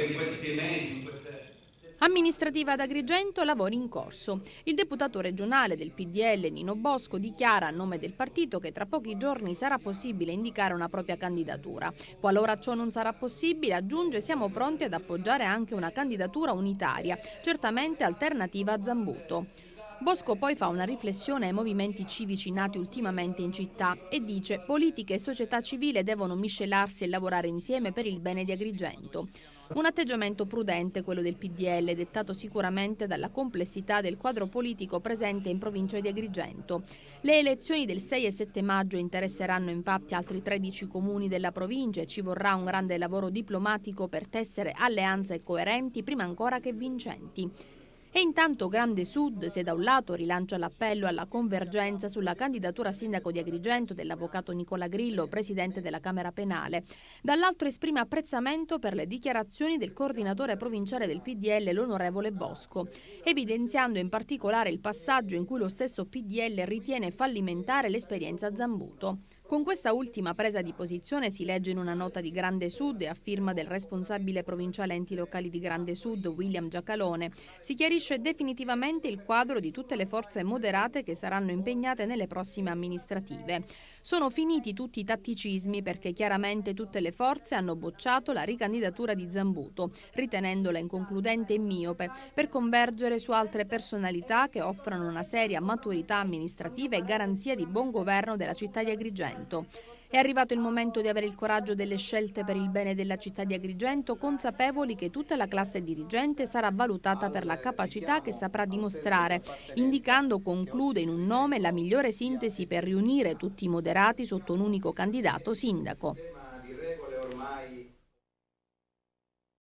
in questi mesi, in queste... Amministrativa ad Agrigento, lavori in corso. Il deputato regionale del PDL Nino Bosco dichiara a nome del partito che tra pochi giorni sarà possibile indicare una propria candidatura. Qualora ciò non sarà possibile, aggiunge, siamo pronti ad appoggiare anche una candidatura unitaria, certamente alternativa a Zambuto. Bosco poi fa una riflessione ai movimenti civici nati ultimamente in città e dice: politica e società civile devono miscelarsi e lavorare insieme per il bene di Agrigento. Un atteggiamento prudente quello del PDL, dettato sicuramente dalla complessità del quadro politico presente in provincia di Agrigento. Le elezioni del 6 e 7 maggio interesseranno infatti altri 13 comuni della provincia e ci vorrà un grande lavoro diplomatico per tessere alleanze coerenti prima ancora che vincenti. E intanto Grande Sud, se da un lato rilancia l'appello alla convergenza sulla candidatura a sindaco di Agrigento dell'avvocato Nicola Grillo, presidente della Camera Penale, dall'altro esprime apprezzamento per le dichiarazioni del coordinatore provinciale del PDL, l'onorevole Bosco, evidenziando in particolare il passaggio in cui lo stesso PDL ritiene fallimentare l'esperienza Zambuto. Con questa ultima presa di posizione si legge in una nota di Grande Sud e a firma del responsabile provinciale enti locali di Grande Sud, William Giacalone, si chiarisce definitivamente il quadro di tutte le forze moderate che saranno impegnate nelle prossime amministrative. Sono finiti tutti i tatticismi perché chiaramente tutte le forze hanno bocciato la ricandidatura di Zambuto, ritenendola inconcludente e miope, per convergere su altre personalità che offrano una seria maturità amministrativa e garanzia di buon governo della città di Agrigento. È arrivato il momento di avere il coraggio delle scelte per il bene della città di Agrigento, consapevoli che tutta la classe dirigente sarà valutata per la capacità che saprà dimostrare, indicando, conclude in un nome, la migliore sintesi per riunire tutti i moderati sotto un unico candidato sindaco.